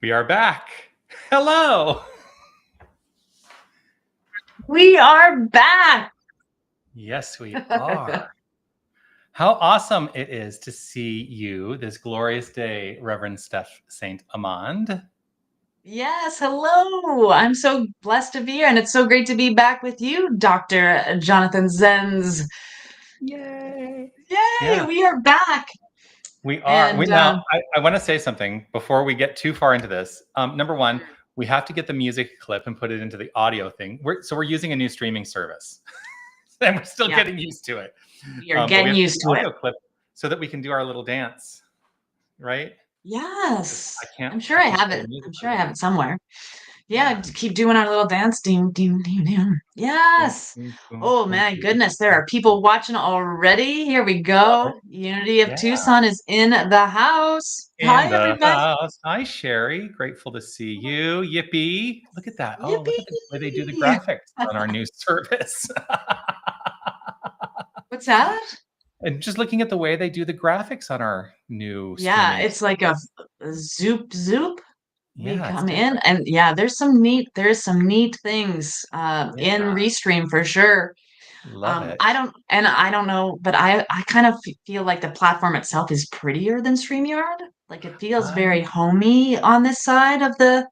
We are back. Hello. We are back. Yes, we are. How awesome it is to see you this glorious day, Reverend Steph St. Amand. Yes, hello. I'm so blessed to be here, and it's so great to be back with you, Dr. Jonathan Zenz. Yay. Yay, Yeah, we are back. we are. And I want to say something before we get too far into this. Number one, we have to get the music clip and put it into the audio thing. We're using a new streaming service, and we're still getting used to it. we are But we getting have used the to it. audio clip so that we can do our little dance, right? Yes. I can't. I'm sure I can't have play it. music I'm sure I have otherwise. it somewhere. Yeah, Yeah. keep doing our little dance. Ding, ding, ding, ding. Boom, Yes. boom, boom, Oh boom, my boom, goodness, there boom, are boom. people watching already. Here we Love it. go. Unity of Yeah. Tucson is in the house. In Hi, the everybody. house. Hi, Sherry. Grateful to see you. Yippee. Look at that. Oh, look at the way they do the Yippee. graphics on our new service. What's that? And just looking at the way they do the graphics on our new Yeah, streaming it's like a service. zoop zoop. We Yeah, it's come in different. and yeah, there's some neat things in Yeah. Restream for sure. Love I it. don't know, but I kind of feel like the platform itself is prettier than StreamYard. Like it feels very Um, homey on this side of the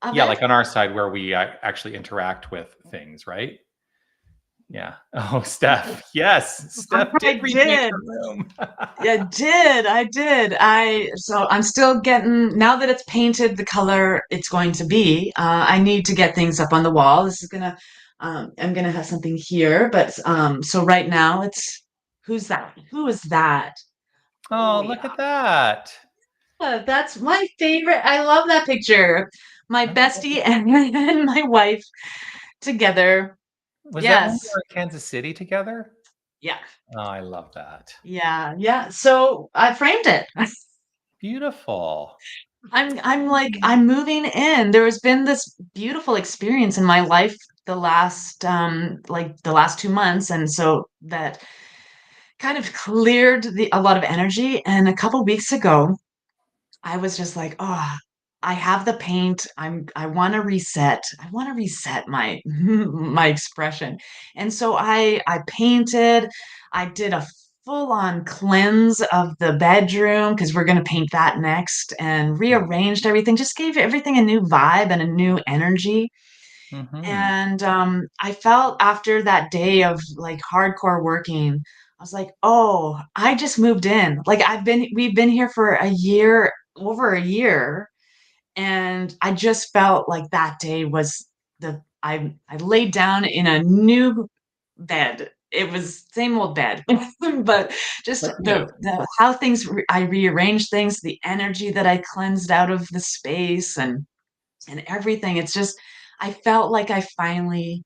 of yeah, it. like on our side where we actually interact with things, right? Yeah. Oh, Steph. Yes. Steph did I remake did. her room. I did. So I'm still getting, now that it's painted the color it's going to be, I need to get things up on the wall. I'm gonna have something here, but, so right now who's that? Who is that? Oh, Oh look yeah. at that. That's my favorite. I love that picture. My Oh, bestie and my wife together. was that when we Yes. were in Kansas City together? Yeah. Oh, I love that. Yeah. Yeah. So I framed it. Beautiful. I'm moving in. There has been this beautiful experience in my life the last 2 months, and so that kind of cleared a lot of energy. And a couple weeks ago, I was just like, oh, I have the paint. I want to reset. I want to reset my my expression. And so I painted. I did a full-on cleanse of the bedroom because we're going to paint that next and rearranged everything, just gave everything a new vibe and a new energy. Mm-hmm. And I felt after that day of like hardcore working, I was like, oh, I just moved in. Like we've been here for a year, over a year, and I just felt like that day was I laid down in a new bed. It was same old bed, but just That's new. the how I rearranged things, the energy that I cleansed out of the space and everything. It's just I felt like I finally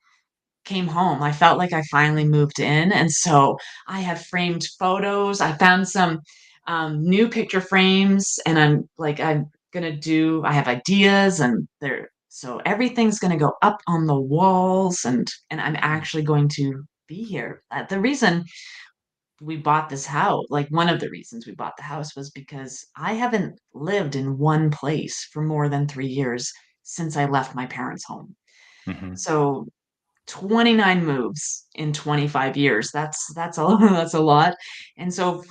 came home. I felt like I finally moved in. And so I have framed photos. I found some new picture frames and I have ideas and so everything's gonna go up on the walls and I'm actually going to be here. The reason we bought this house, like one of the reasons we bought the house was because I haven't lived in one place for more than 3 years since I left my parents' home. Mm-hmm. So 29 moves in 25 years. That's a that's a lot. And so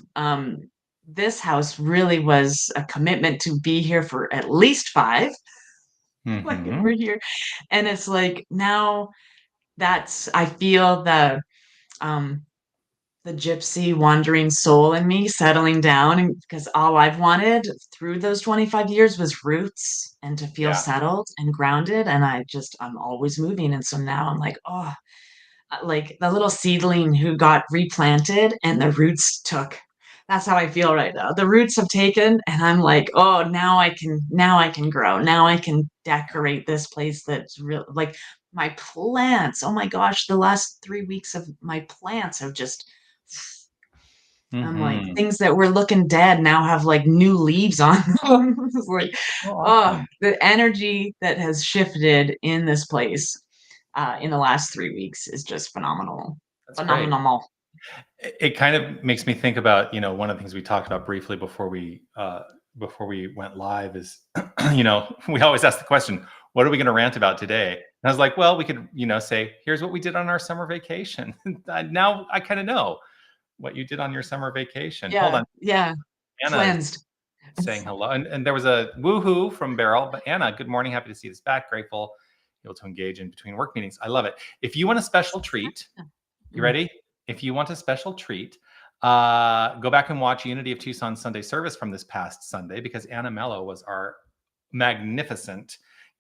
this house really was a commitment to be here for at least 5. Like Mm-hmm. we're here. And it's like now that's I feel um the gypsy wandering soul in me settling down and because all I've wanted through those 25 years was roots and to feel Yeah. settled and grounded and I'm always moving and so now I'm like oh like the little seedling who got replanted and the roots took. That's how I feel right now. The roots have taken and I'm like, oh, now I can grow. Now I can decorate this place that's real like my plants. Oh my gosh, the last 3 weeks of my plants have just I'm like Mm-hmm. things that were looking dead now have like new leaves on them. It's like, Oh, oh, awesome. the energy that has shifted in this place in the last 3 weeks is just phenomenal. That's great. Phenomenal. It kind of makes me think about, one of the things we talked about briefly before we went live is we always ask the question, what are we going to rant about today? And I was like, well, we could, say, here's what we did on our summer vacation. Now I kind of know what you did on your summer vacation. Hold Yeah, on. yeah, Anna cleansed. saying hello. And there was a woohoo from Beryl. But Anna, good morning. Happy to see this back. Grateful able to engage in between work meetings. I love it. If you want a special treat, you ready? If you want a special treat, go back and watch Unity of Tucson Sunday service from this past Sunday, because Anna Mello was our magnificent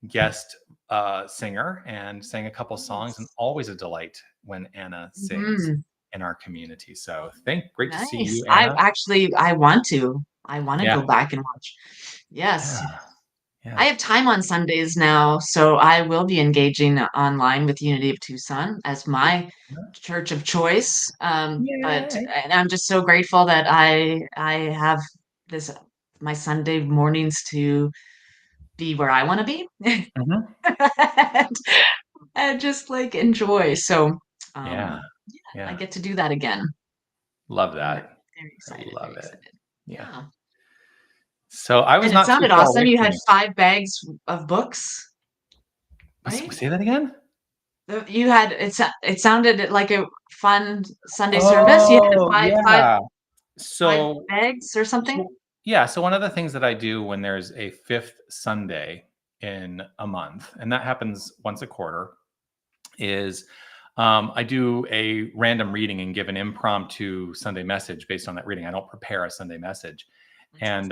guest singer and sang a couple songs, and always a delight when Anna sings in our community. So great to see you, Anna. I want to go back and watch. Yes. Yeah. I have time on Sundays now, so I will be engaging online with Unity of Tucson as my church of choice. And I'm just so grateful that I have my Sunday mornings to be where I want to be and just like enjoy. So I get to do that again. Love that. Very excited. Love very it. excited. Yeah. So I was And not it sounded too far awesome. away You from had 5 bags of books, right? Say that again. You had it sounded like a fun Sunday service. You had five bags or something. So one of the things that I do when there's a 5th Sunday in a month, and that happens once a quarter, is I do a random reading and give an impromptu Sunday message based on that reading. I don't prepare a Sunday message. And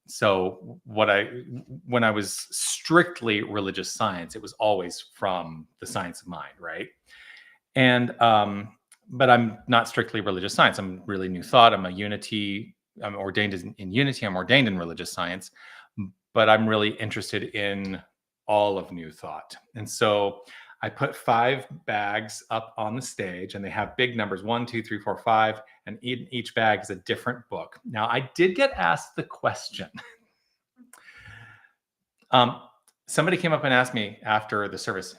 so when I was strictly religious science, it was always from the science of mind, right? And but I'm not strictly religious science. I'm really New Thought. I'm ordained in Unity. I'm ordained in religious science, but I'm really interested in all of New Thought. And so I put 5 bags up on the stage, and they have big numbers, 1, 2, 3, 4, 5, and each bag is a different book. Now, I did get asked the question. Somebody came up and asked me after the service,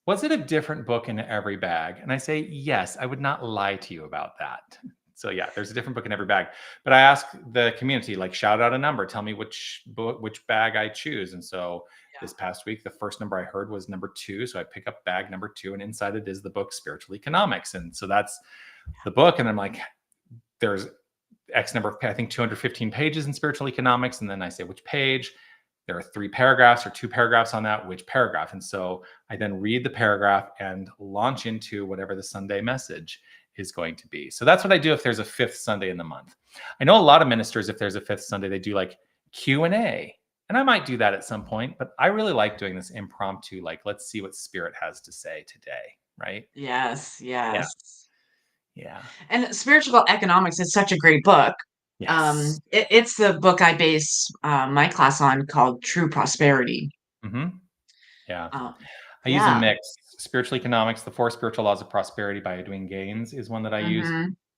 was it a different book in every bag? And I say, yes, I would not lie to you about that. So yeah, there's a different book in every bag. But I ask the community, like, shout out a number, tell me which bag I choose. And so this past week, the first number I heard was number 2. So I pick up bag number 2, and inside it is the book Spiritual Economics. And so that's the book. And I'm like, there's X number of, I think 215 pages in Spiritual Economics. And then I say, which page? There are 3 paragraphs or 2 paragraphs on that, which paragraph? And so I then read the paragraph and launch into whatever the Sunday message is going to be. So that's what I do if there's a 5th Sunday in the month. I know a lot of ministers, if there's a 5th Sunday, they do like Q&A. And I might do that at some point, but I really like doing this impromptu, like, let's see what Spirit has to say today, right? Yes. Yeah. And Spiritual Economics is such a great book. Yes. It's the book I base my class on, called True Prosperity. Yeah. I use a mix. Spiritual Economics, The 4 Spiritual Laws of Prosperity by Edwin Gaines is one that I use.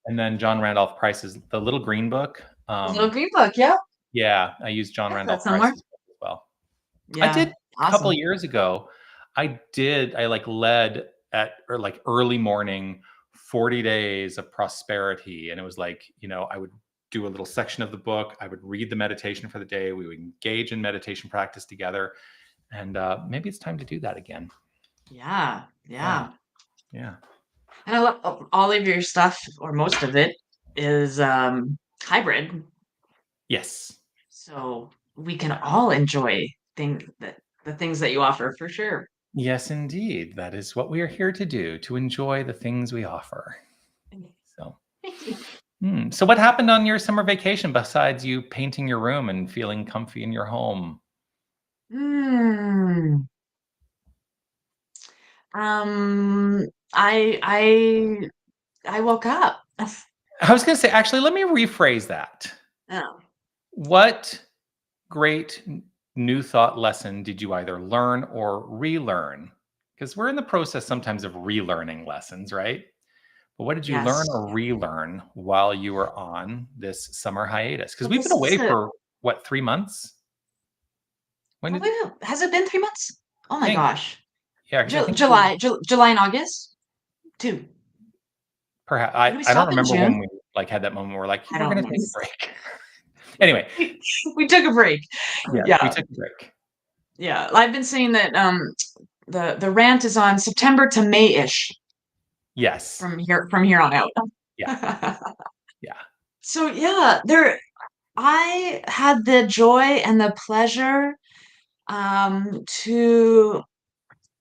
And then John Randolph Price's The Little Green Book. The Little Green Book, yeah. Yeah, I use John Randolph Price's book as well. Yeah, I did a couple years ago. I led at early morning 40 days of prosperity. And it was like, I would do a little section of the book. I would read the meditation for the day. We would engage in meditation practice together. And maybe it's time to do that again. Yeah. And I love all of your stuff, or most of it, is hybrid. Yes. So we can all enjoy the things that you offer, for sure. Yes, indeed. That is what we are here to do, to enjoy the things we offer. So, so what happened on your summer vacation besides you painting your room and feeling comfy in your home? I woke up. I was going to say, actually, let me rephrase that. Oh. What great new thought lesson did you either learn or relearn? Because we're in the process sometimes of relearning lessons, right? But what did you learn or relearn while you were on this summer hiatus? Because we've been away for, 3 months? Has it been 3 months? Oh my gosh. Yeah. July and August? 2. Perhaps. I don't remember when we had that moment where we're like, we're going to take a break. Anyway. We took a break. Yes, we Yeah, took a break. yeah. I've been saying that the rant is on September to May-ish Yes. from here on out. Yeah. Yeah. So yeah, I had the joy and the pleasure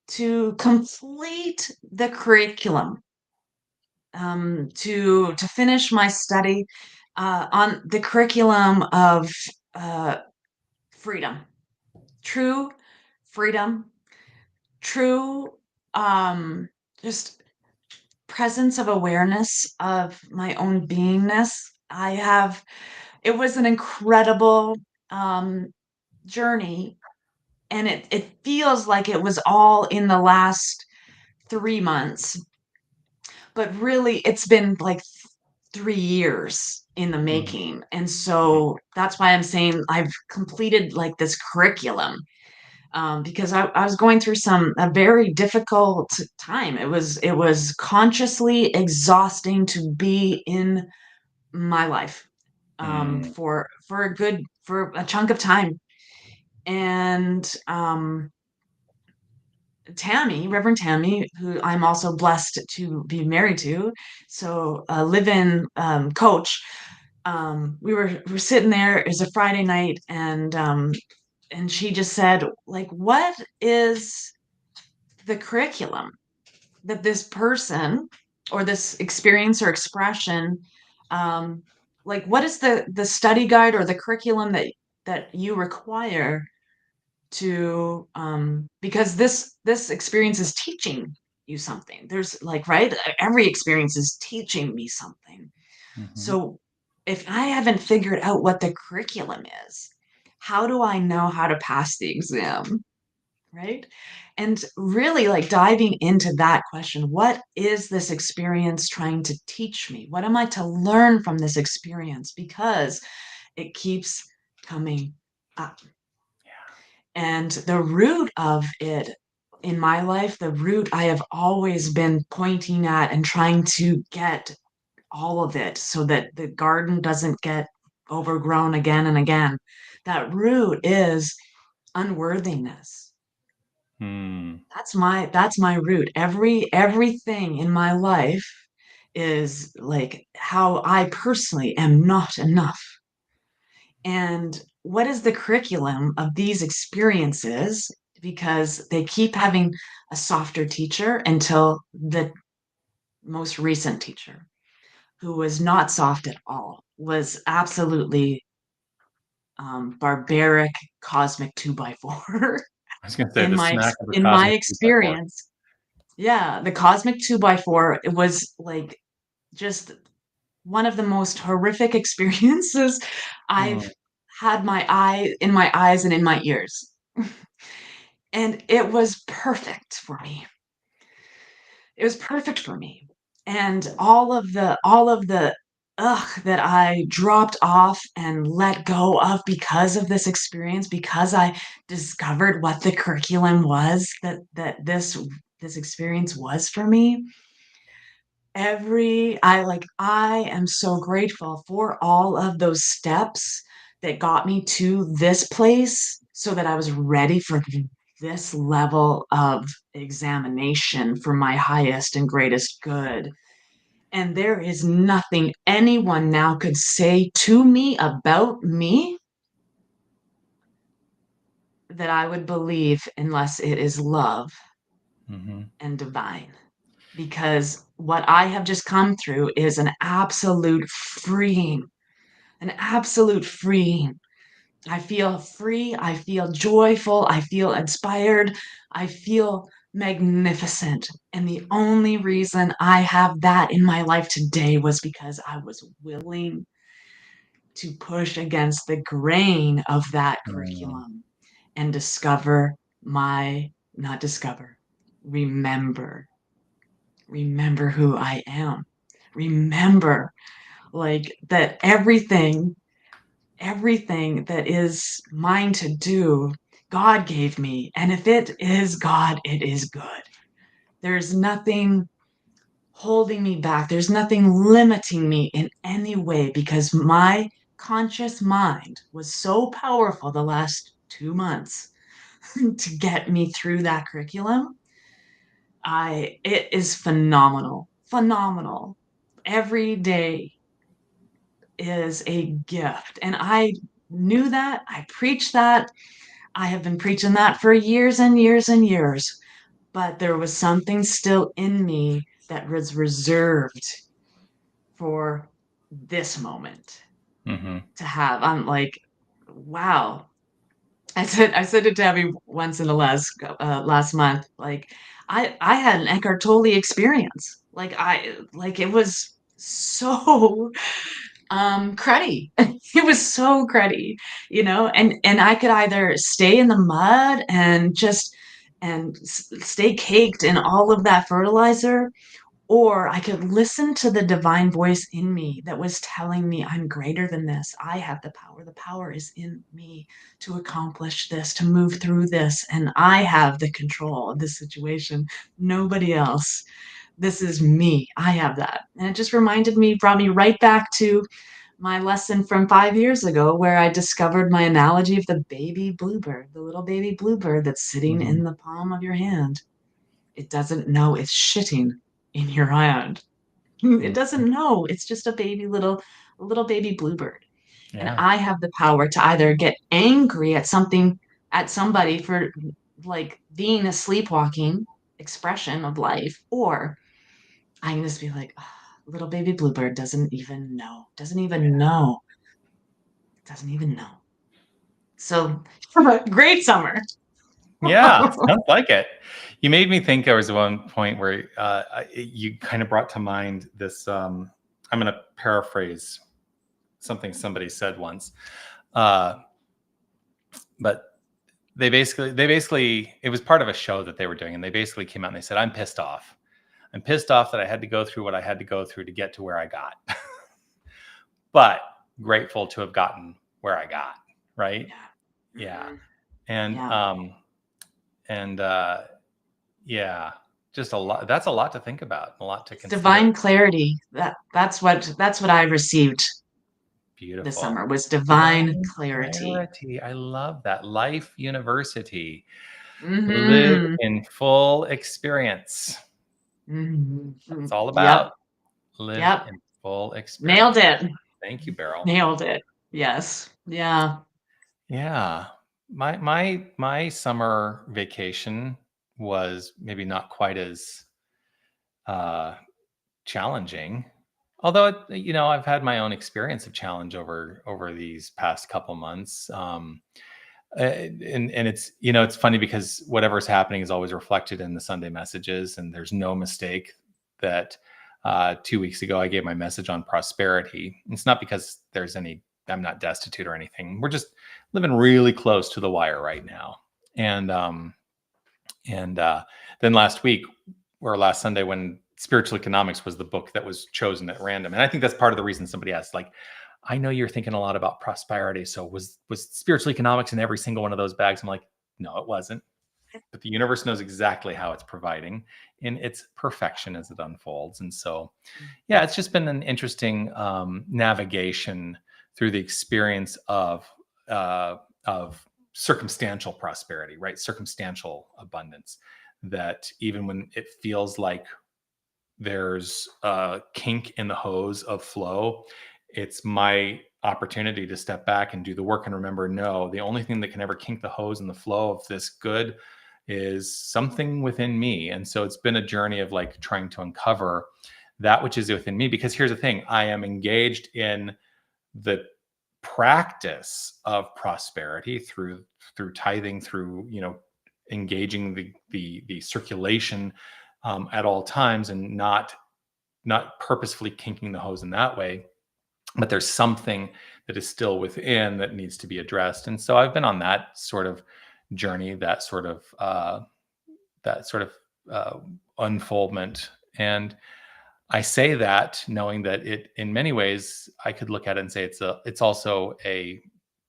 to complete the curriculum, to finish my study on the curriculum of uh, freedom, true freedom, true um, just presence of awareness of my own beingness. It was an incredible um, journey, and it feels like it was all in the last 3 months, but really it's been like 3 years in the Mhm. making. And Mhm. so that's why I'm saying I've completed like this curriculum, because I was going through a very difficult time. It was consciously exhausting to be in my life Mm. for a chunk of time. And Reverend Tammy, who I'm also blessed to be married to, so a live-in coach. We were sitting there. It was a Friday night, and she just said, like, "What is the curriculum that this person or this experience or expression, um, like, what is the study guide or the curriculum that you require to because this experience is teaching you something. There's like, right, every experience is teaching me something. Mhm. So if I haven't figured out what the curriculum is, how do I know how to pass the exam, right? And really like diving into that question, what is this experience trying to teach me? What am I to learn from this experience? Because it keeps coming up. And the root of it in my life, the root I have always been pointing at and trying to get all of it so that the garden doesn't get overgrown again and again. That root is unworthiness. Mm. That's my root. Everything in my life is like how I personally am not enough. And what is the curriculum of these experiences? Because they keep having a softer teacher until the most recent teacher, who was not soft at all, was absolutely barbaric, cosmic two by four. I was gonna say in the my smack of a in my cosmic 2x4. experience. Yeah, the cosmic two by four. It was like just one of the most horrific experiences Mm. I've had in my eyes and in my ears. And it was perfect for me. It was perfect for me. And all of the ugh that I dropped off and let go of because of this experience, because I discovered what the curriculum was that this experience was for me. I am so grateful for all of those steps that got me to this place so that I was ready for this level of examination for my highest and greatest good. And there is nothing anyone now could say to me about me that I would believe unless it is love Mhm. and divine. Because what I have just come through is an absolute freeing. I feel free. I feel joyful. I feel inspired. I feel magnificent. And the only reason I have that in my life today was because I was willing to push against the grain of that Mm. curriculum and not discover, remember, remember who I am. Remember, like, that everything that is mine to do, God gave me. And if it is God, it is good. There's nothing holding me back. There's nothing limiting me in any way because my conscious mind was so powerful the last 2 months to get me through that curriculum. It is phenomenal, phenomenal. Every day is a gift. And I knew that. I preached that. I have been preaching that for years and years and years. But there was something still in me that was reserved for this moment Mm-hmm. to have. I'm like, wow. I said to Tabby once in the last month, like I had an Eckhart Tolle experience. Like it was so cruddy. It was so cruddy, and I could either stay in the mud and just stay caked in all of that fertilizer, or I could listen to the divine voice in me that was telling me I'm greater than this. I have the power. The power is in me to accomplish this, to move through this, and I have the control of this situation. Nobody else. This is me. I have that. And it just brought me right back to my lesson from 5 years ago, where I discovered my analogy of the baby bluebird, the little baby bluebird that's sitting Mm-hmm. in the palm of your hand. It doesn't know it's shitting in your hand. It doesn't know. It's just a little baby bluebird. And Yeah. I have the power to either get angry at somebody for like being a sleepwalking expression of life, or I can just be like, "Ah, little baby bluebird doesn't even know, doesn't even know." So great summer. Yeah, sounds like it. You made me think there was one point where you kind of brought to mind this. I'm going to paraphrase something somebody said once, uh, but they basically it was part of a show that they were doing, and they basically came out and they said, "I'm pissed off. I'm pissed off that I had to go through what I had to go through to get to where I got, but grateful to have gotten where I got." Right? Yeah. Yeah, Mhm. and Yeah. and yeah, just a lot. That's a lot to think about, a lot to It's consider. divine clarity. That's what I received this Beautiful. summer, was divine Divine clarity. clarity. I love that. Life University. Live Mhm. in full experience. That's Mhm. all Yep. about. Live Yep. in full experience. Nailed it. Thank you, Beryl. Nailed it. Yes. Yeah. Yeah. My summer vacation was maybe not quite as uh challenging. Although I've had my own experience of challenge over these past couple months. And it's funny because whatever's happening is always reflected in the Sunday messages, and there's no mistake that 2 weeks ago I gave my message on prosperity. It's not because I'm not destitute or anything. We're just living really close to the wire right now. And then last week, or last Sunday, when Spiritual Economics was the book that was chosen at random, and I think that's part of the reason somebody asked, like, I know you're thinking a lot about prosperity, so was Spiritual Economics in every single one of those bags? I'm like, no, it wasn't. But the universe knows exactly how it's providing in its perfection as it unfolds. And so, yeah, it's just been an interesting navigation through the experience of circumstantial prosperity, right? Circumstantial abundance. That even when it feels like there's a kink in the hose of flow, it's my opportunity to step back and do the work and remember, no, the only thing that can ever kink the hose and the flow of this good is something within me. And so it's been a journey of like trying to uncover that which is within me, because here's the thing, I am engaged in the practice of prosperity through tithing, through engaging the circulation at all times, and not purposefully kinking the hose in that way. But there's something that is still within that needs to be addressed, and so I've been on that sort of journey, that sort of unfoldment. And I say that knowing that it, in many ways, I could look at it and say it's also a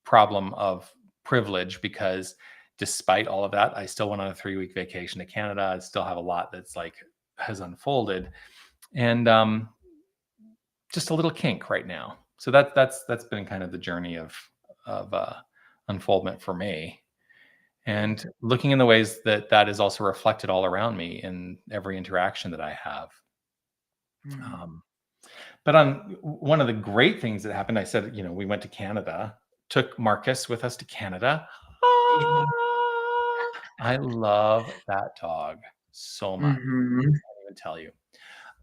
problem of privilege, because despite all of that, I still went on a 3-week vacation to Canada. I still have a lot that's like has unfolded, and just a little kink right now. So that's been kind of the journey of unfoldment for me. and looking in the ways that that is also reflected all around me in every interaction that I have. Mm. Um, but on one of the great things that happened, I said, we went to Canada, took Marcus with us to Canada. Yeah. I love that dog so much. Mhm. I can't even tell you.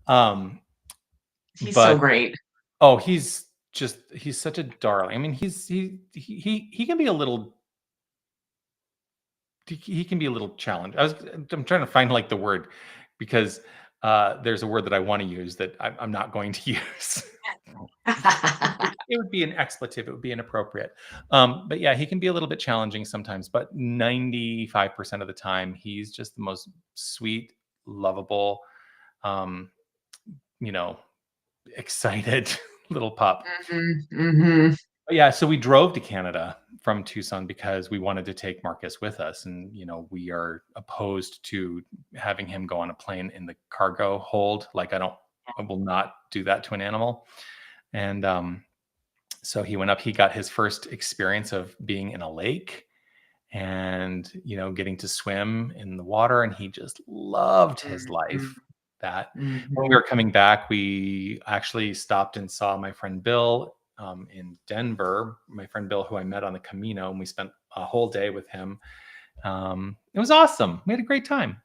Um, He's so but great. oh, he's such a darling. I mean, he can be a little he can be a little challenged. I'm trying to find like the word because there's a word that I want to use that I'm not going to use. It would be an expletive. It would be inappropriate. But yeah, he can be a little bit challenging sometimes. But 95% of the time, he's just the most sweet, lovable, um, you know, excited little pup. Mhm, mhm. But yeah, so we drove to Canada from Tucson because we wanted to take Marcus with us, and we are opposed to having him go on a plane in the cargo hold. Like I will not do that to an animal. And so he went up. He got his first experience of being in a lake, and getting to swim in the water, and he just loved his Mhm, life. That when we mhm. were coming back, we actually stopped and saw my friend Bill in Denver. My friend Bill, who I met on the Camino, and we spent a whole day with him. It was awesome. We had a great time.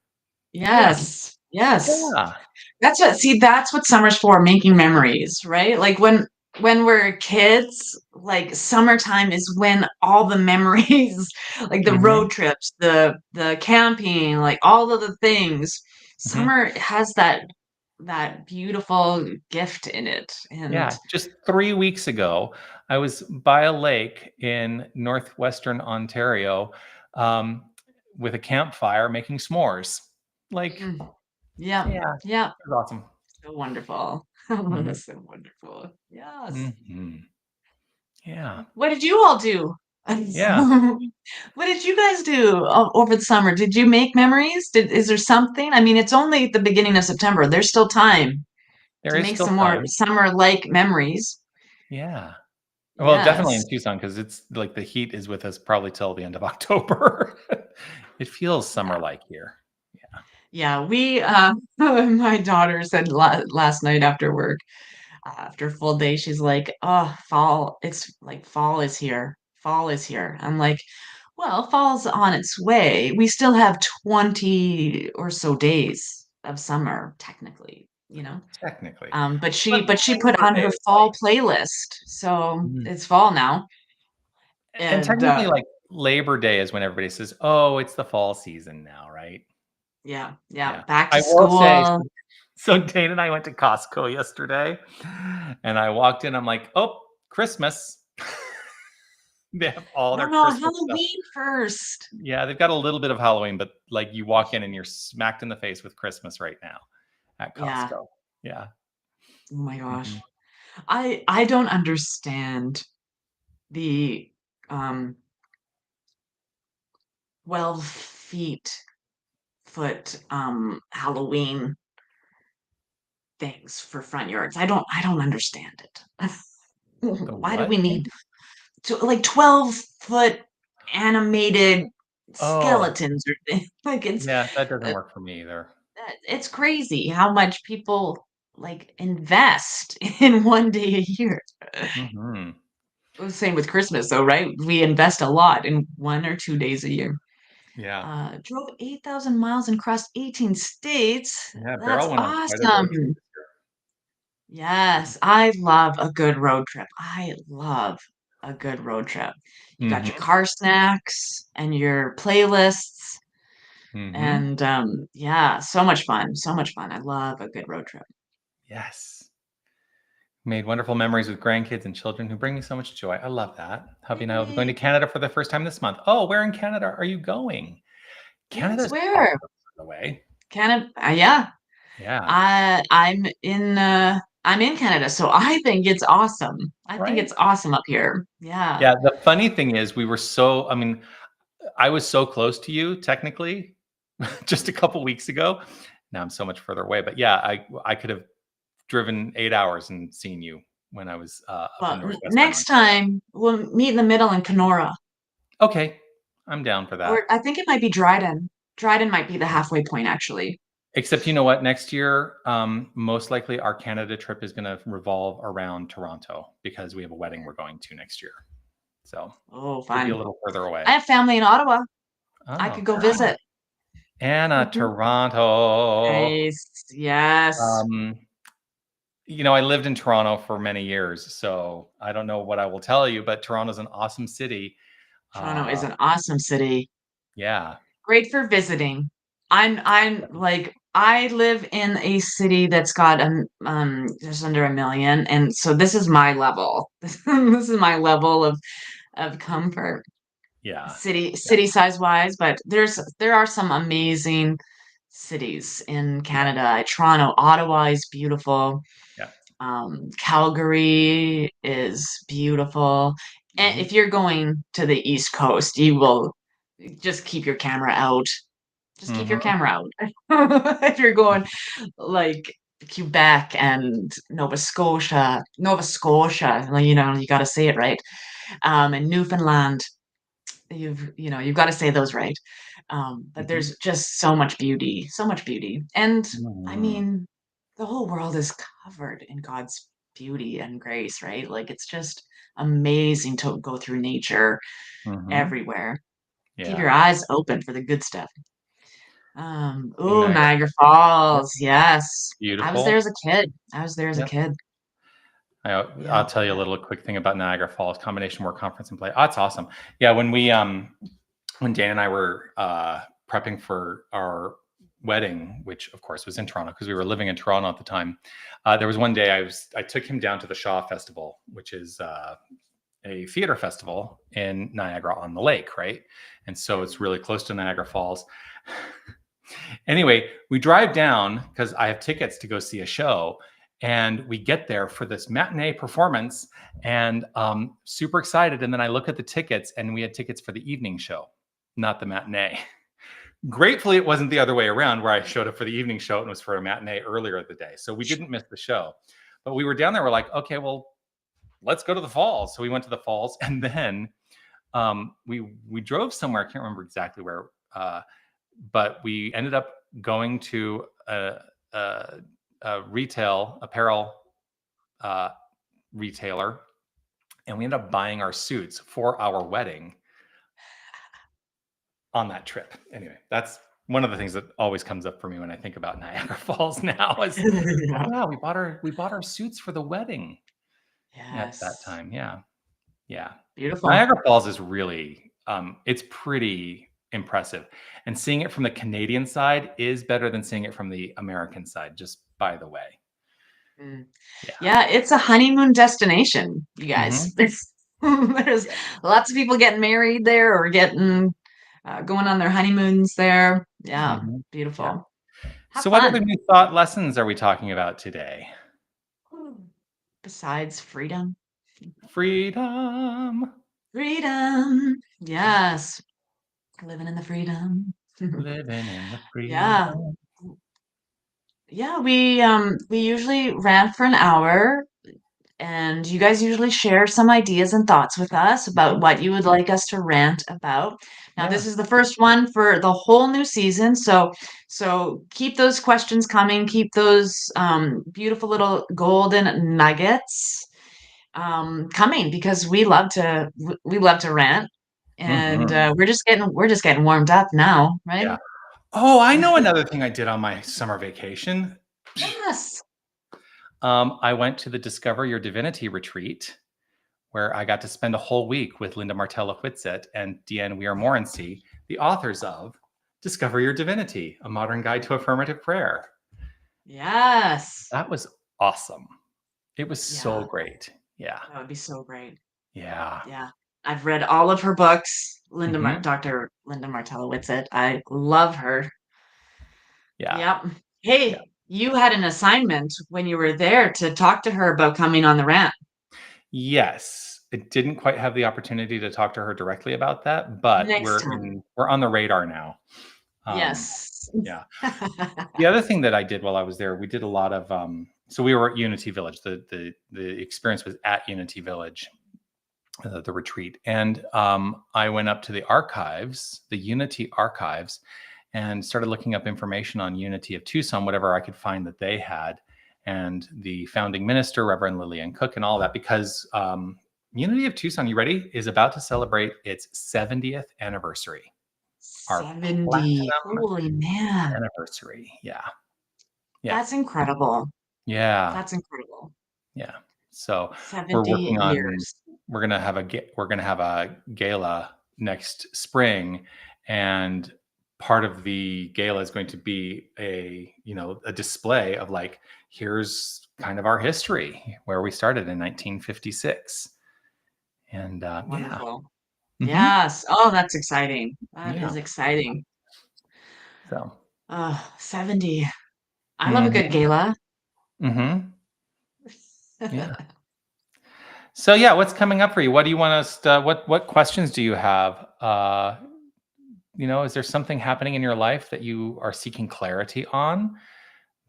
Yeah, Yes, yes. yeah. That's what summer's for, making memories, right? Like, when we're kids, like, summertime is when all the memories, like the Hmm. road trips, the camping, like, all of the things. Hmm. Summer has that beautiful gift in it, and Yeah, just 3 weeks ago, I was by a lake in northwestern Ontario um, with a campfire making s'mores. Like, mm, yeah, yeah, yeah, it was awesome. so wonderful. Oh, Hmm. that's so wonderful. Yes. Hmm. Yeah, What did you all do? yeah. What did you guys do over the summer? Did you make memories? Is there something? I mean, it's only the beginning of September. There's still time There to is make still some more time. summer-like memories. Yeah. Well, definitely in Yes. Tucson because it's like the heat is with us probably till the end of October. It feels Yeah. summer-like here. Yeah. Yeah, my daughter said last night after work, after a full day, she's like, "Oh, fall, it's like fall is here. Fall is here." I'm like, "Well, fall's on its way. We still have 20 or so days of summer, technically." Technically. But she But but she put Labor on Day her is fall playlist, so like it's fall now. and And technically, like, Labor Day is when everybody says, "Oh, it's the fall season now," right? yeah, yeah, Yeah. back I to will say, school. so Dane and I went to Costco yesterday, and I walked in, I'm like, "Oh, Christmas." They have all No, their no, Christmas stuff. Halloween first. Yeah, they've got a little bit of Halloween, but, like, you walk in and you're smacked in the face with Christmas right now at Yeah. Costco. Yeah. Oh my Mhm. gosh. I don't understand the, um, 12 foot, Halloween things for front yards. I don't understand it. The Why do we what need thing? to like 12-foot animated Oh, skeletons or things? Like, yeah, that doesn't uh, work for me either. it's crazy how much people, like, invest in one day a year. Mhm. Well, same with Christmas though, right? We invest a lot in 1 or 2 days a year. Yeah. Drove 8,000 miles and crossed 18 states. Yeah, That's Beryl went on quite a road trip awesome. this year. Yes, I love a good road trip. I love a good road trip. You got your Mhm. car snacks and your playlists, Mhm. and yeah, so much fun. So much fun. I love a good road trip. Yes. Made wonderful memories with grandkids and children who bring me so much joy. I love that. Hubby and I will be going to Yay. Canada for the first time this month. Oh, where in Canada are you going? Yes, Canada's awesome, where? by the way. Canada. Yeah, Yeah. I'm in Canada, so I think it's awesome. I think Right? it's awesome up here. Yeah. Yeah, the funny thing is we were so I mean, I was so close to you technically just a couple weeks ago. Now I'm so much further away, but yeah, I could have driven 8 hours and seen you when I was, up in Well, northwestern next Ontario. time we'll meet in the middle in Kenora. Okay. I'm down for that. Or I think it might be Dryden. Dryden might be the halfway point, actually. Except, you know what? Next year, most likely our Canada trip is going to revolve around Toronto because we have a wedding we're going to next year. So Oh, we'll be a fun. little further away. I have family in Ottawa. I Oh, could go visit. Anna, Toronto. Nice. Yes. Um, I lived in Toronto for many years, so I don't know what I will tell you, but Toronto's an awesome city. Toronto is Uh, an awesome city. yeah. Great for visiting. I'm like I live in a city that's got just under 1 million, and so this is my level. This is my level of comfort, Yeah. city size wise. But there are some amazing cities in Yeah. Canada. Toronto, Ottawa is beautiful. Yeah. Calgary is beautiful. And Mhm. if you're going to the East Coast, you will just keep your camera out. Just keep your Mhm. camera out. If you're going like Quebec and Nova Scotia, like, you got to say it right. And Newfoundland, you've got to say those right. But Mhm. there's just so much beauty, so much beauty. And I Mhm. mean, the whole world is covered in God's beauty and grace, right? Like it's just amazing to go through nature Mhm. everywhere. Keep your Yeah. eyes open for the good stuff. Seeing Oh, Niagara. Niagara Yep. Falls. Yes. I was there Beautiful. as a kid. I was there as a Yep. kid. I'll Yeah. tell you a little quick thing about Niagara Falls combination work conference and play. Oh, it's awesome. Yeah, when Dan and I were prepping for our wedding, which of course was in Toronto because we were living in Toronto at the time, there was one day I took him down to the Shaw Festival, which is a theater festival in Niagara on the lake, right? And so it's really close to Niagara Falls. Anyway, we drive down because I have tickets to go see a show. And we get there for this matinee performance and super excited. And then I look at the tickets and we had tickets for the evening show, not the matinee. Gratefully, it wasn't the other way around where I showed up for the evening show and it was for a matinee earlier in the day. So we didn't miss the show. But we were down there. We're like, okay, well, let's go to the falls. So we went to the falls and then we drove somewhere. I can't remember exactly where, but we ended up going to a retail apparel uh, retailer, and we ended up buying our suits for our wedding on that trip. Anyway, that's one of the things that always comes up for me when I think about Niagara Falls now is, oh Yeah. yeah, we bought our suits for the wedding at that Yes. time. Yeah. Yeah. Beautiful. Niagara Falls is really it's pretty impressive. And seeing it from the Canadian side is better than seeing it from the American side, just by the way. Mm. Yeah. Yeah, it's a honeymoon destination, you guys. Mhm. There's Yeah. lots of people getting married there or getting going on their honeymoons there. Yeah, Mhm. Yeah. beautiful. Have So what other fun. new thought lessons are we talking about today? Besides freedom. Freedom. Freedom. Yes. Living in the freedom. Living in the Yeah. freedom. Yeah, we usually ran for an hour, and you guys usually share some ideas and thoughts with us about Mhm. what you would like us to rant about. Now, Yeah. this is the first one for the whole new season, so keep those questions coming, keep those beautiful little golden nuggets coming because we love to rant, and Mhm. we're just getting warmed up now, right? Yeah. Oh, I know another thing I did on my summer vacation. Yes. I went to the Discover Your Divinity retreat where I got to spend a whole week with Linda Martella Whitsett and Deanne Weir Morency, the authors of Discover Your Divinity, A Modern Guide to Affirmative Prayer. Yes. That was awesome. It was so Yeah, great. Yeah. that would be so great. Yeah. Yeah. I've read all of her books. Mhm. Dr. Linda Martella Whitsett. I love her. Yeah. Yep. Yeah. Hey, you had an assignment when you were there to talk to her about coming on the rant. Yes. I didn't quite have the opportunity to talk to her directly about that, but Next we're time. in we're on the radar now. Um, Yes. yeah. The other thing that I did while I was there, we did a lot of so we were at Unity Village. The experience was at Unity Village. the retreat. And I went up to the archives, the Unity archives, and started looking up information on Unity of Tucson, whatever I could find that they had, and the founding minister, Reverend Lillian Cook, and all that, because Unity of Tucson, you ready, is about to celebrate its 70th anniversary. Our 70. platinum Holy man. anniversary. Yeah. Yeah. That's incredible. Yeah. That's incredible. Yeah. So we're 70 working on, years. we're gonna have a gala next spring, and part of the gala is going to be a display of, like, here's kind of our history, where we started in 1956, and yeah. Wonderful. Hmm. Yes. Oh, that's exciting. That Yeah. is exciting. So. 70. I love a good Hmm. gala. Hmm. Yeah. So yeah, what's coming up for you? What do you want us to, what questions do you have? Is there something happening in your life that you are seeking clarity on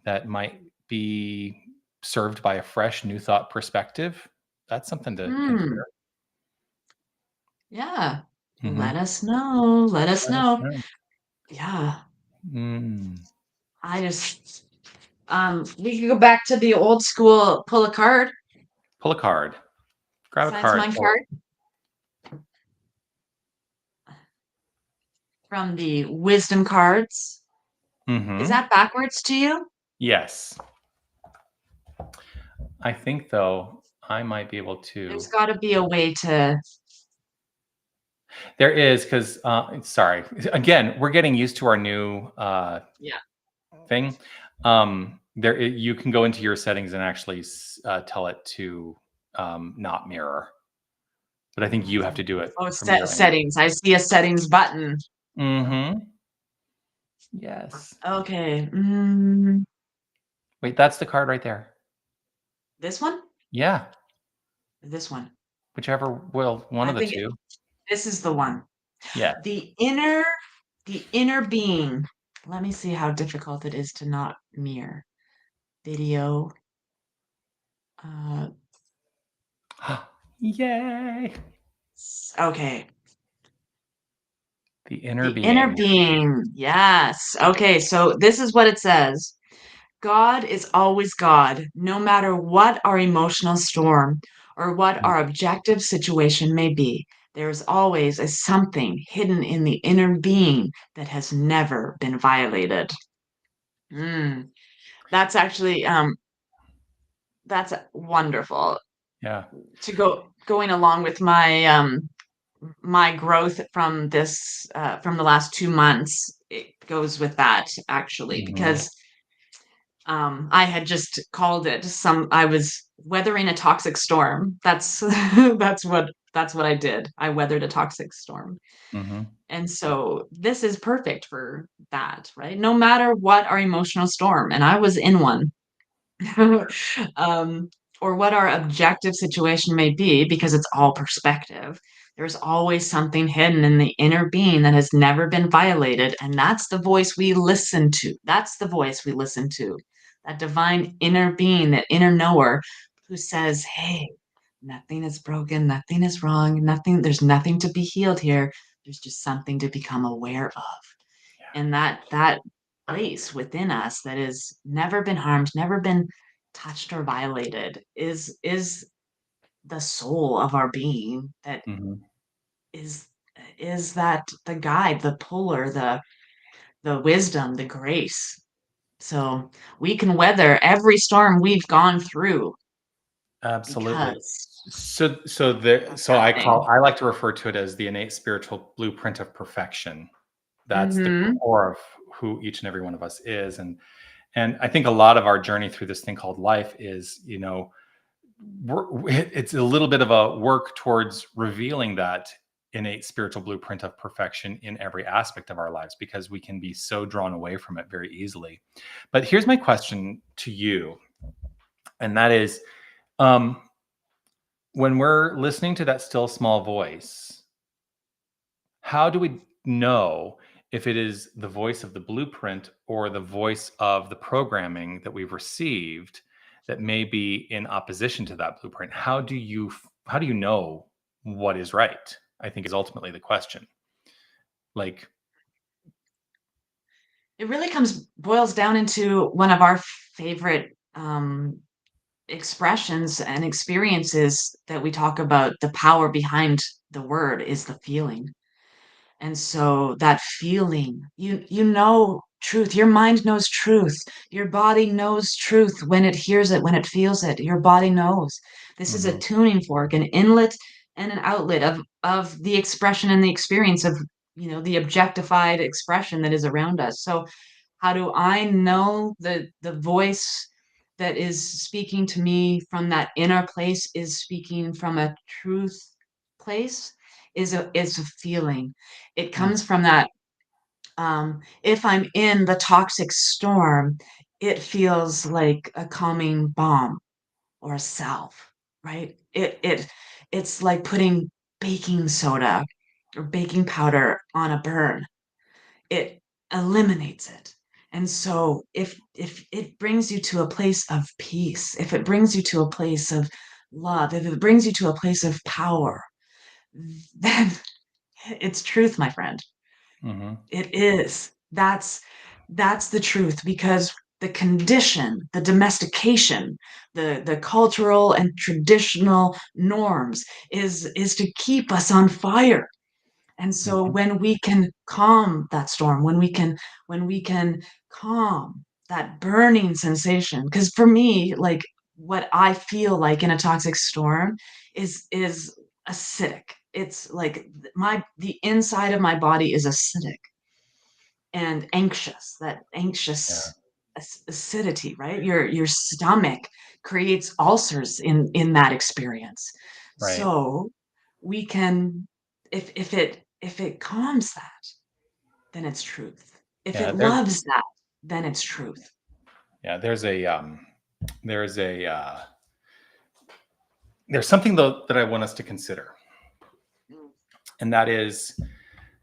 that might be served by a fresh new thought perspective? That's something to Hmm. consider. Yeah. Let Hmm. us know. Let us Let us know. know. Yeah. Mm. I just we could go back to the old school pull a card. Pull a card. Grab a Besides card. my card from the wisdom cards. Is Hmm. that backwards to you? Yes. I think, though, I might be able There's to. got to be a way to. There is, because sorry. Again, we're getting used to our new Yeah. thing. You can go into your settings and actually tell it to not mirror, but I think you have to do it Oh, from your end. settings. I see a settings button. Mm-hmm. Yes. Okay. Wait, that's the card right there. This one? Yeah, This one. whichever. Well, one I of the think two. this is the one. Yeah. The inner, the inner being. Let me see how difficult it is to not mirror. Video. Uh, Yay! okay. The inner The inner being. being. Yes. Okay. So this is what it says. God is always God, no matter what our emotional storm or what our objective situation may be. There is always a something hidden in the inner being that has never been violated. Mm, that's actually that's wonderful Yeah. to going along with my growth from this from the last 2 months. It goes with that actually Hmm. because I had just called it I was weathering a toxic storm. That's that's what I did. I weathered a toxic storm. Hmm. And so this is perfect for that, right? No matter what our emotional storm, and I was in one. um, or what our objective situation may be, because it's all perspective. There's always something hidden in the inner being that has never been violated. And that's the voice we listen to. That's the voice we listen to. That divine inner being, that inner knower who says, hey, nothing is broken, nothing is wrong, there's nothing to be healed here. There's just something to become aware of. And that place within us that has never been harmed, never been touched or violated is the soul of our being that Hmm. is is that the guide, the puller, the wisdom, the grace. So we can weather every storm we've gone through Absolutely. because that's So happening. I like to refer to it as the innate spiritual blueprint of perfection. That's the Mm-hmm. core of who each and every one of us is. And I think a lot of our journey through this thing called life is, it's a little bit of a work towards revealing that innate spiritual blueprint of perfection in every aspect of our lives, because we can be so drawn away from it very easily. But here's my question to you, and that is, um, when we're listening to that still small voice, how do we know if it is the voice of the blueprint or the voice of the programming that we've received that may be in opposition to that blueprint? How do you know what is right, I think is ultimately the question. Like, It really boils down into one of our favorite expressions and experiences that we talk about. The power behind the word is the feeling. And so that feeling, you know truth. Your mind knows truth. Your body knows truth when it hears it, when it feels it. Your body knows. This is a mhm, tuning fork, an inlet and an outlet of the expression and the experience of, the objectified expression that is around us. So how do I know the voice that is speaking to me from that inner place is speaking from a truth place? Is a feeling. It mm, comes from that, if I'm in the toxic storm, it feels like a calming balm or a salve, right? It's like putting baking soda or baking powder on a burn. It eliminates it. And so if it brings you to a place of peace, if it brings you to a place of love, if it brings you to a place of power, then it's truth, my friend. mhm, It is. That's the truth because the condition, the domestication, the cultural and traditional norms is to keep us on fire. And so mhm, when we can calm that storm, when we can calm that burning sensation, because for me, like what I feel like in a toxic storm is acidic. It's like the inside of my body is acidic and anxious, that yeah, anxious acidity, right? Your stomach creates ulcers in that experience. right. So we can, if it calms that, then it's truth. If Yeah, it loves that, then it's truth. there's a, there's a, there's something though that I want us to consider, Mm, and that is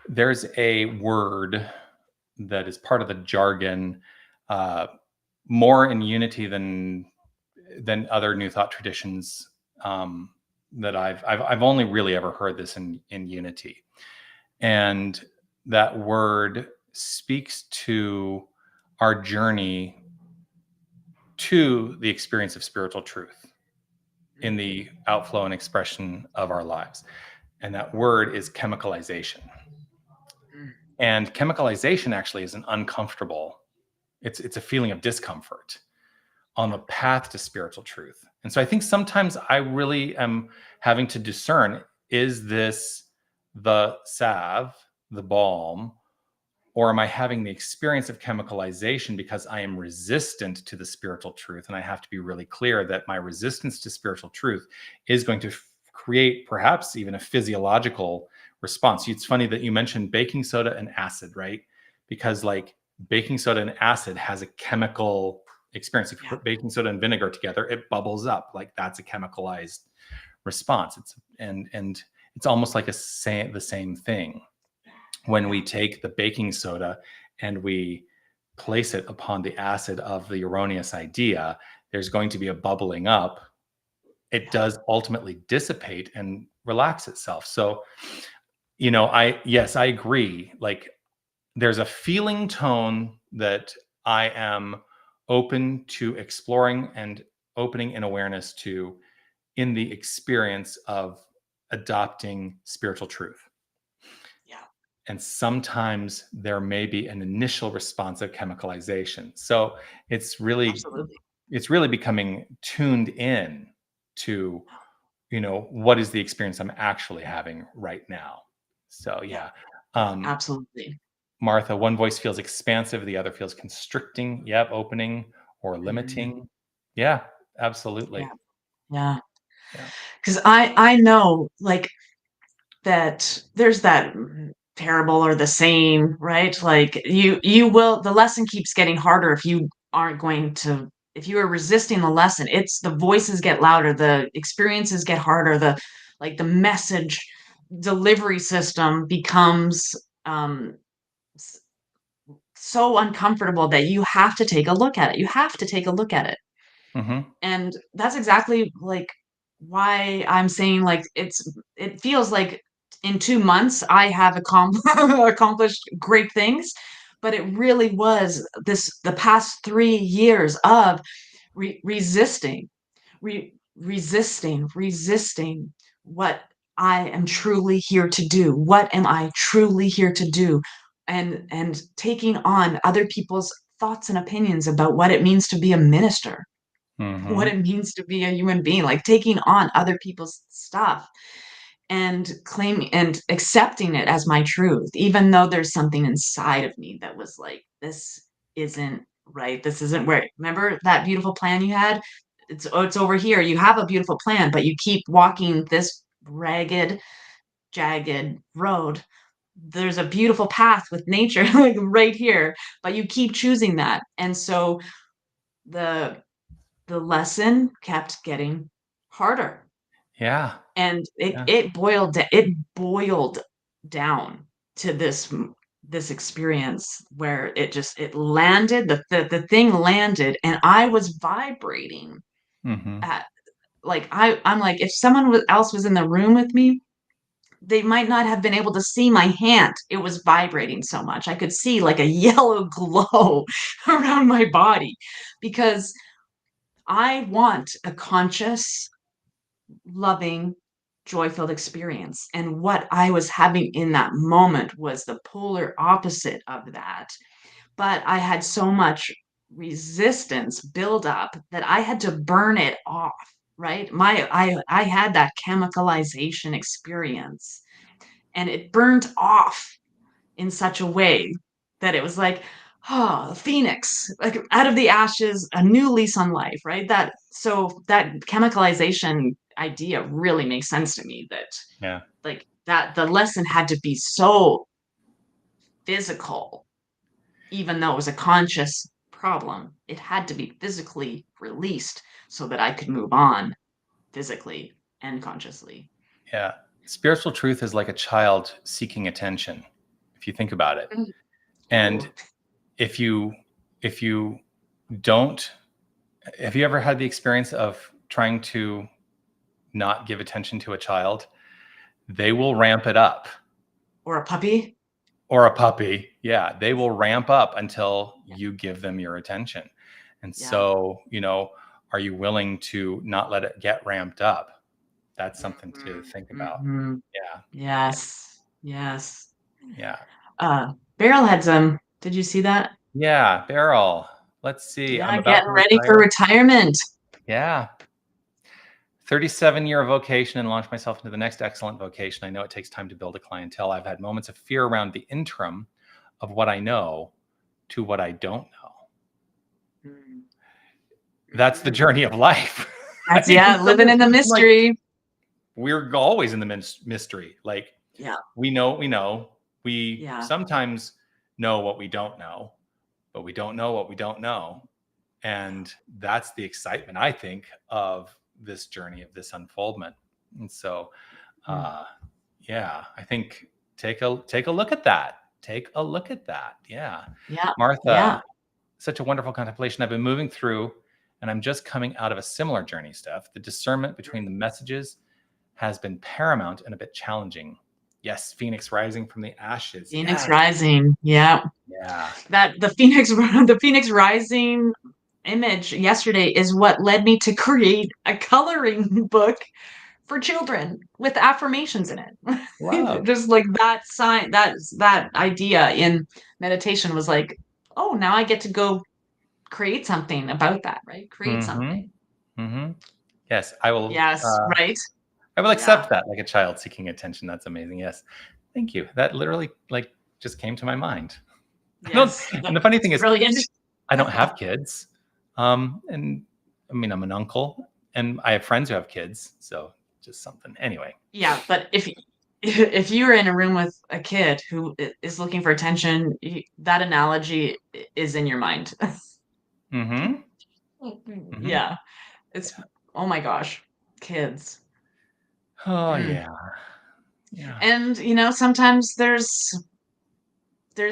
there's a word that is part of the jargon, uh, more in unity than other New Thought traditions, um, that I've only really ever heard this in unity, and that word speaks to our journey to the experience of spiritual truth in mm, the outflow and expression of our lives. And that word is chemicalization. mm. And chemicalization actually is an uncomfortable, it's a feeling of discomfort on Yeah, the path to spiritual truth. And so I think sometimes I really am having to discern, is this the salve, the balm, or am I having the experience of chemicalization because I am resistant to the spiritual truth? And I have to be really clear that my resistance to spiritual truth is going to create perhaps even a physiological response. It's funny that you mentioned baking soda and acid, right? Because like baking soda and acid has a chemical experience. If you yeah, put baking soda and vinegar together, it bubbles up. Like that's a chemicalized response. And it's almost like the same thing when yeah, we take the baking soda and we place it upon the acid of the erroneous idea, there's going to be a bubbling up. It yeah, does ultimately dissipate and relax itself. So, yes, I agree. Like, there's a feeling tone that I am open to exploring and opening in awareness to in the experience of adopting spiritual truth. yeah. And sometimes there may be an initial response of chemicalization. So it's really Absolutely. it's really becoming tuned in to, what is the experience I'm actually having right now. So Yeah, yeah. yeah, um absolutely. Martha, one voice feels expansive, the other feels constricting. Yep, opening or Mhm. limiting. Yeah, Yeah, absolutely. yeah. Yeah. Because I know, like, that there's that parable or the saying, right? Like you will the lesson keeps getting harder if you aren't going to if you are resisting the lesson, it's the voices get louder, the experiences get harder, the message delivery system becomes s- so uncomfortable that you have to take a look at it. You have to take a look at it. Hmm. And that's exactly like why I'm saying like it feels like in 2 months I have accomplished great things, but it really was the past 3 years of resisting, resisting what I am truly here to do. What am I truly here to do? And taking on other people's thoughts and opinions about what it means to be a minister, what Mm-hmm. it means to be a human being, like taking on other people's stuff and claiming and accepting it as my truth, even though there's something inside of me that was like, this isn't right. This isn't where, remember that beautiful plan you had? It's over here. You have a beautiful plan, but you keep walking this ragged, jagged road. There's a beautiful path with nature like right here, but you keep choosing that. And so the the lesson kept getting harder, Yeah. and it Yeah. it boiled down to this experience where it landed, the thing landed, and I was vibrating Mm-hmm. at, like, I'm like, if else was in the room with me, they might not have been able to see my hand. It was vibrating so much. I could see like a yellow glow around my body, because I want a conscious, loving, joy-filled experience. And what I was having in that moment was the polar opposite of that. But I had so much resistance build up that I had to burn it off, right? I had that chemicalization experience, and it burned off in such a way that it was like, oh, phoenix, like out of the ashes, a new lease on life, right? That chemicalization idea really makes sense to me, that Yeah. like that the lesson had to be so physical, even though it was a conscious problem. It had to be physically released so that I could move on physically and consciously. Yeah. Spiritual truth is like a child seeking attention, if you think about it. Mm. And Ooh. if you if you don't, have you ever had the experience of trying to not give attention to a child? They will ramp it up. Or a puppy. Or a puppy. Yeah, they will ramp up until Yeah. you give them your attention. And Yeah. so, are you willing to not let it get ramped up? That's something to think about. Mm-hmm. Yeah. Yeah. Yes. Yes. Yeah. Beryl had some. Did you see that? Yeah. Beryl. Let's see. I'm Yeah, about getting to ready for retire. retirement. Yeah. 37-year vocation and launch myself into the next excellent vocation. I know it takes time to build a clientele. I've had moments of fear around the interim of what I know to what I don't know. Mm. That's the journey of life. That's, Right? yeah, And living sometimes in the I'm like, mystery. we're always in the mystery. Like, Yeah. we know what we know. We Yeah. sometimes know what we don't know, but we don't know what we don't know. And that's the excitement, I think, of this journey, of this unfoldment. And so, Mm. yeah, I think take a look at that. Take a look at that. Yeah. Yeah. Yeah. Martha, such a wonderful contemplation. I've been moving through, and I'm just coming out of a similar journey, Steph. The discernment between the messages has been paramount and a bit challenging. Yes, Phoenix rising from the ashes. Phoenix Yes. Rising. Yeah. Yeah. That the Phoenix Rising image yesterday is what led me to create a coloring book for children with affirmations in it. Love. Just like that sign, that idea in meditation was like, oh, now I get to go create something about that, right? Create Mm-hmm. something. Mm-hmm. Yes, I will. Yes, right? I will Yeah. accept that, like a child seeking attention. That's amazing. Yes, thank you. That literally like just came to my mind. I don't. Yes. And the funny thing is, Brilliant. I don't have kids. And I mean, I'm an uncle, and I have friends who have kids. So just something. Anyway. Yeah, but if you're in a room with a kid who is looking for attention, that analogy is in your mind. Mm-hmm. Mm-hmm. Yeah, it's, oh my gosh, kids. Oh Mm. yeah. Yeah. And sometimes there's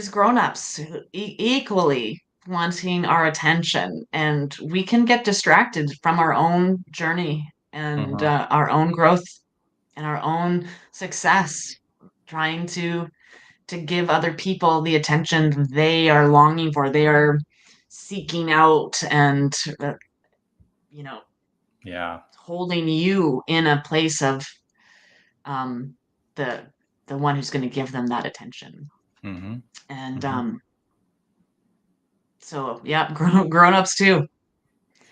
grown-ups who equally wanting our attention, and we can get distracted from our own journey and Mhm. our own growth and our own success, trying to give other people the attention they are longing for, they are seeking out, and you know, Yeah. holding you in a place of um, the the one who's going to give them that attention. Mhm. And Mhm. so, yeah, grown-ups too.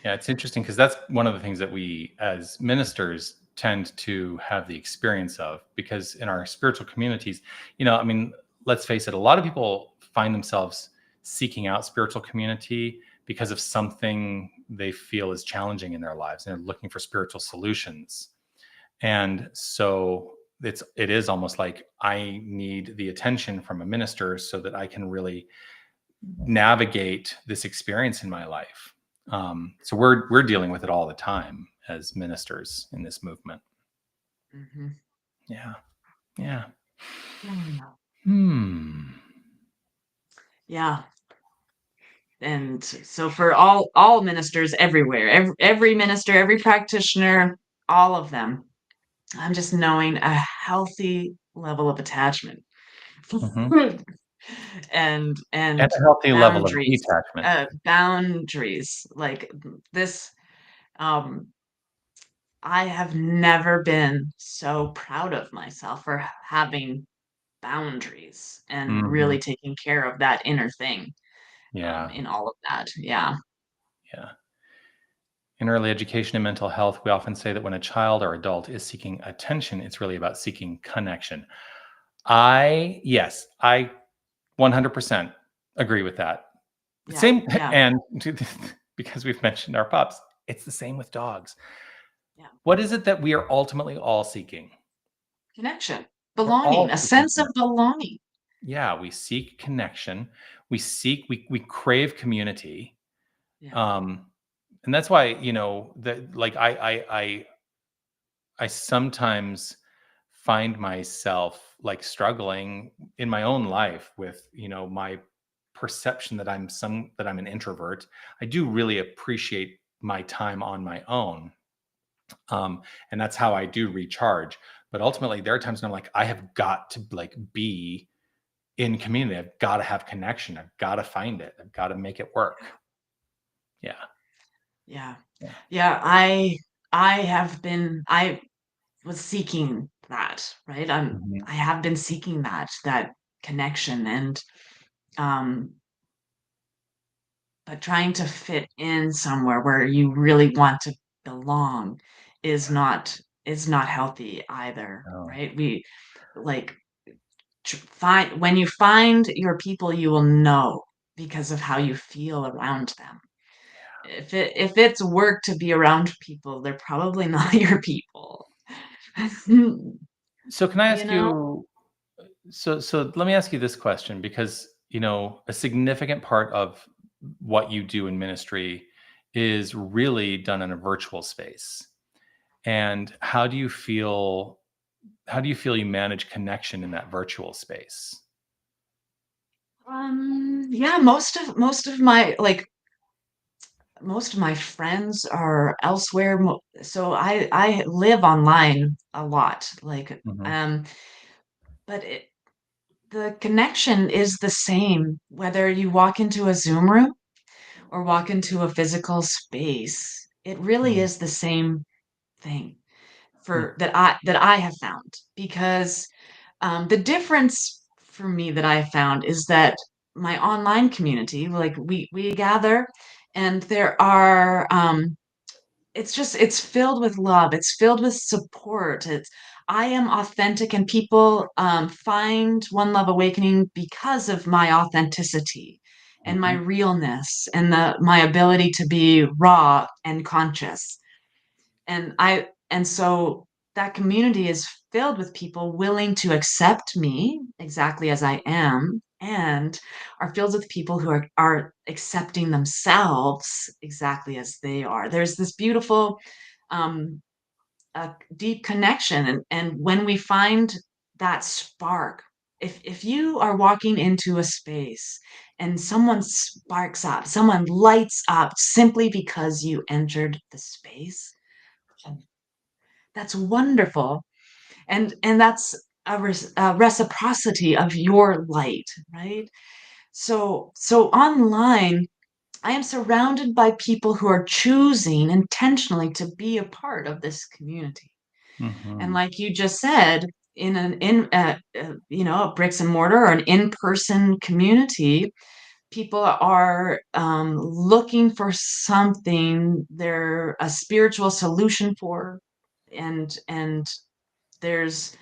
Yeah, it's interesting because that's one of the things that we as ministers tend to have the experience of, because in our spiritual communities, I mean, let's face it, a lot of people find themselves seeking out spiritual community because of something they feel is challenging in their lives, and they're looking for spiritual solutions. And so it is almost like I need the attention from a minister so that I can really navigate this experience in my life. So we're dealing with it all the time as ministers in this movement. Hmm. Yeah, yeah. Yeah. Hmm. Yeah. And so for all ministers everywhere, every minister, every practitioner, all of them, I'm just knowing a healthy level of attachment. Hmm. And And a healthy level of boundaries, detachment. boundaries like this. um I have never been so proud of myself for having boundaries and Hmm. really taking care of that inner thing, Yeah, in all of that. Yeah. yeah. In early education and mental health, we often say that when a child or adult is seeking attention, it's really about seeking connection. Yes, I 100% agree with that. Yeah. Same, Yeah. and because we've mentioned our pups, it's the same with dogs. Yeah. What is it that we are ultimately all seeking? Connection, We're belonging, all a seeking sense of connection. belonging. Yeah, we seek connection. We crave community. Yeah. Um, and that's why, that like I sometimes find myself like struggling in my own life with, my perception that I'm an introvert. I do really appreciate my time on my own. Um, and that's how I do recharge. But ultimately, there are times when I'm like, I have got to like be in community. I've got to have connection. I've got to find it. I've got to make it work. Yeah. Yeah. Yeah. Yeah. I was seeking that, right? Mhm. I have been seeking that connection, and um but trying to fit in somewhere where you really want to belong is not healthy either, Oh, right? We like find when you find your people, you will know because of how you feel around them. If it's work to be around people, they're probably not your people. so can I You ask know? you? So let me ask you this question, because a significant part of what you do in ministry is really done in a virtual space. And how do you feel you manage connection in that virtual space? Yeah, most of my friends are elsewhere, so I live online a lot, Hmm. but the connection is the same whether you walk into a Zoom room or walk into a physical space. It really is the same thing for that I have found, because the difference for me that I have found is that my online community, like we gather, and there are it's filled with love, it's filled with support. It's I am authentic, and people find One Love Awakening because of my authenticity and my Hmm. realness and my ability to be raw and conscious. And so that community is filled with people willing to accept me exactly as I am, and are filled with people who are accepting themselves exactly as they are. There's this beautiful, um, deep connection, and when we find that spark, if you are walking into a space and someone sparks up, someone lights up simply because you entered the space, That's wonderful. And that's a reciprocity of your light, right? So online, I am surrounded by people who are choosing intentionally to be a part of this community. And Hmm. like you just said, a bricks and mortar or an in-person community, people are looking for something they're a spiritual solution for, and there's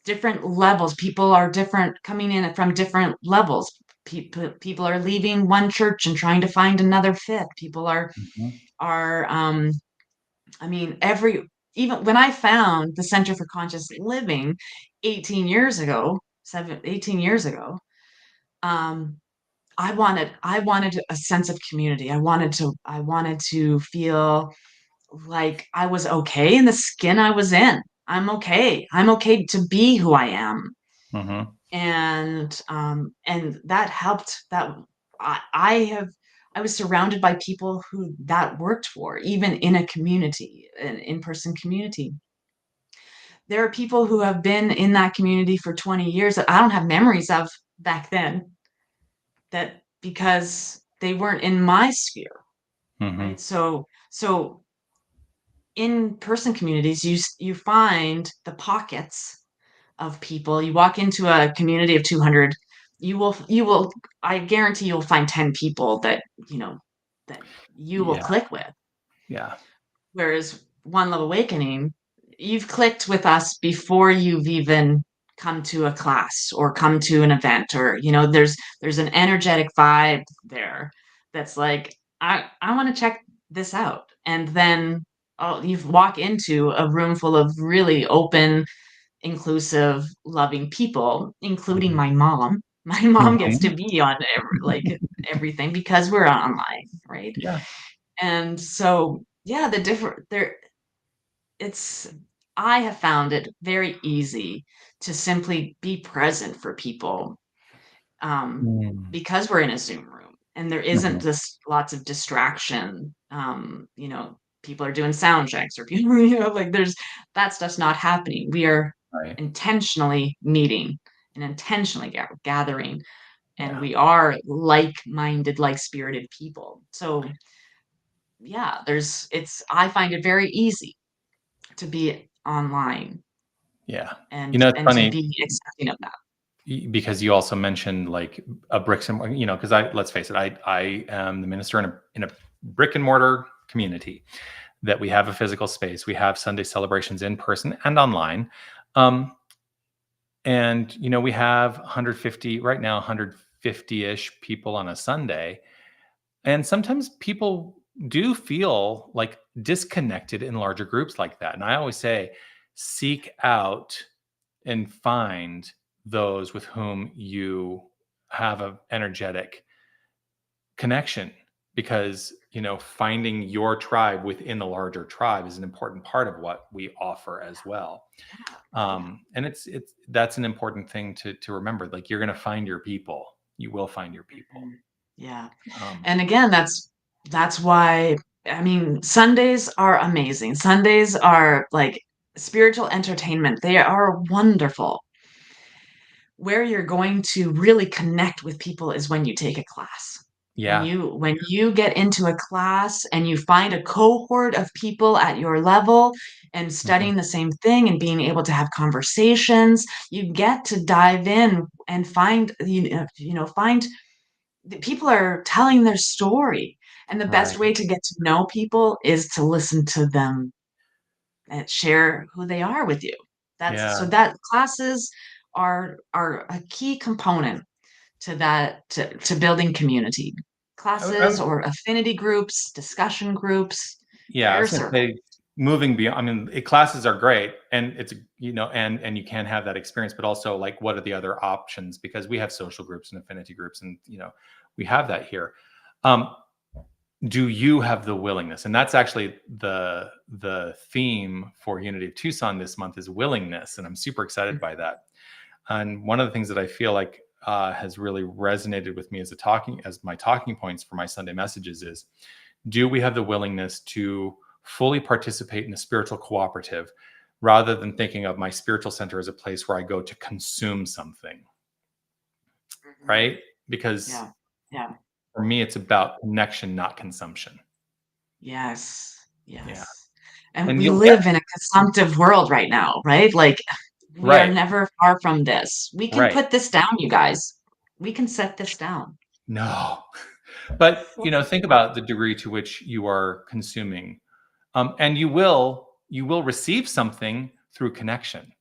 different levels. People are different, coming in from different levels. People are leaving one church and trying to find another fit. People Hmm. are I mean, every even when I found the Center for Conscious Living 18 years ago, 18 years ago, um, I wanted a sense of community. I wanted to feel like I was okay in the skin I was in. I'm okay. I'm okay to be who I am. Hmm. And that helped. That I have I was surrounded by people who that worked for, even in a community, an in-person community. There are people who have been in that community for 20 years that I don't have memories of back then, that because they weren't in my sphere, right? Hmm. So in-person communities, you find the pockets of people. You walk into a community of 200, you will I guarantee you'll find 10 people that, that you will Yeah. click with. Yeah. Whereas One Love Awakening, you've clicked with us before you've even come to a class or come to an event, or there's an energetic vibe there that's like, I want to check this out. And then you walk into a room full of really open, inclusive, loving people, including Hmm. my mom. My mom gets to Hmm. be on everything because we're online, right? Yeah. And so, yeah, the different there it's I have found it very easy to simply be present for people, um, Mm. because we're in a Zoom room and there isn't Mhm. just lots of distraction. People are doing sound checks, or people, like, there's that stuff's not happening. We are Right. intentionally meeting and intentionally gathering, and Yeah. we are like-minded, like-spirited people. So yeah, I find it very easy to be online Yeah. and It's to funny be accepting of that. because you also mentioned like a bricks and because let's face it, I am the minister in a brick and mortar community that we have a physical space. We have Sunday celebrations in person and online. Um, and we have 150 right now, 150-ish people on a Sunday. And sometimes people do feel like disconnected in larger groups like that. And I always say, seek out and find those with whom you have an energetic connection, because finding your tribe within the larger tribe is an important part of what we offer as well. Yeah, yeah. And it's that's an important thing to remember. Like, you're going to find your people. You will find your people. Mhm. Yeah. um, And again, that's why, I mean, Sundays are amazing. Sundays are like spiritual entertainment. They are wonderful. Where you're going to really connect with people is when you take a class. When yeah. you get into a class and you find a cohort of people at your level and Mhm. studying the same thing and being able to have conversations, you get to dive in and find, find people are telling their story. And the best Right. way to get to know people is to listen to them and share who they are with you. That's so Yeah. that classes are a key component to that, to building community. I Classes or affinity groups, discussion groups, Yeah, I prayer was gonna circles. say, moving beyond, I mean, classes are great, and it's, and you can have that experience, but also, like, what are the other options? Because we have social groups and affinity groups, and we have that here. Um, do you have the willingness? And that's actually the theme for Unity of Tucson this month, is willingness, and I'm super excited by that. And one of the things that I feel like has really resonated with me as my talking points for my Sunday messages is, do we have the willingness to fully participate in a spiritual cooperative rather than thinking of my spiritual center as a place where I go to consume something, right? Because Yeah. Yeah. for me, it's about connection, not consumption. Yes. Yeah. Yes. And And we you'll get, live in a consumptive world right now, right? Like we are right, never far from this. We can right. put this down, you guys. We can set this down. No. But, think about the degree to which you are consuming. And you will receive something through connection.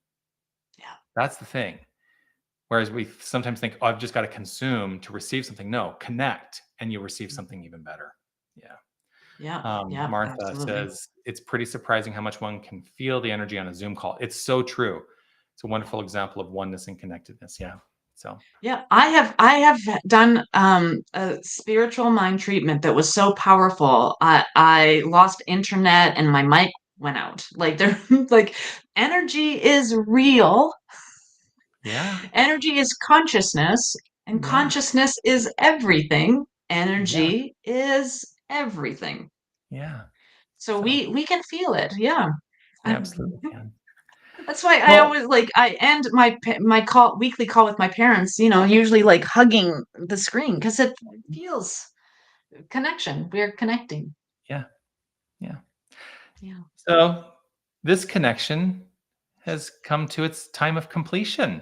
Yeah. That's the thing. Whereas we sometimes think, oh, I've just got to consume to receive something. No, connect and you'll receive something even better. Yeah. Yeah. Yeah. Martha Absolutely. says, it's pretty surprising how much one can feel the energy on a Zoom call. It's so true. It's a wonderful example of oneness and connectedness. Yeah. So, Yeah, I have done a spiritual mind treatment that was so powerful. I lost internet and my mic went out. Like there like energy is real. yeah. Energy is consciousness, and Yeah. consciousness is everything. Yeah. Energy is everything. Yeah. So So, we can feel it. Yeah. we absolutely can. That's why I Well, always like I end my weekly call with my parents, usually like hugging the screen because it feels connection. We're connecting. yeah. Yeah. Yeah. So, this connection has come to its time of completion.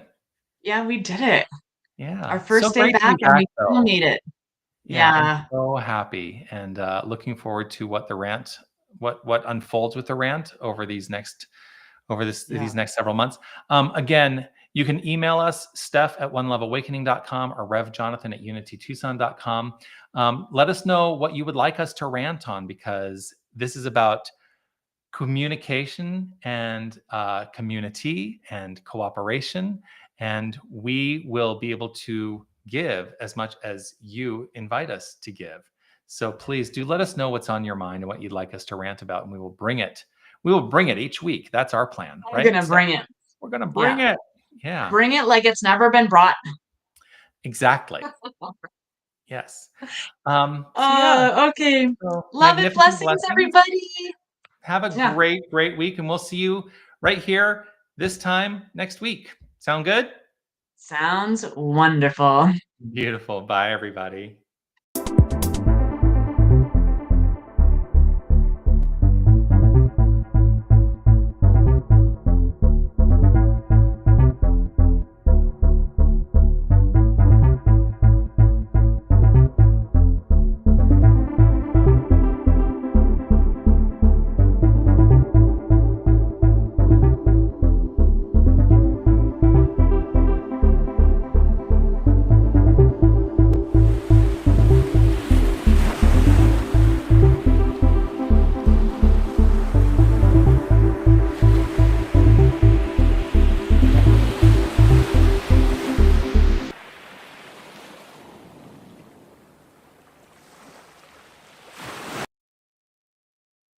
Yeah, we did it. Our Yeah. So first day great to be back and back, we still though. made it. Yeah, I'm Yeah. so happy and looking forward to what unfolds with the rant Yeah. these next several months. Again, you can email us, Steph@oneloveawakening.com or RevJonathan@unitytucson.com. Let us know what you would like us to rant on, because this is about communication and community and cooperation. And we will be able to give as much as you invite us to give. So please do let us know what's on your mind and what you'd like us to rant about, and we will bring it. We will bring it each week. That's our plan, I'm right? gonna Steph? bring it. We're going to bring Yeah. it. Yeah, Bring it like it's never been brought. exactly. Yes. So yeah, Okay. so Love and magnificent blessings, blessings. everybody. Have a Yeah. great, great week, and we'll see you right here this time next week. Sound good? Sounds wonderful. Beautiful. Bye, everybody.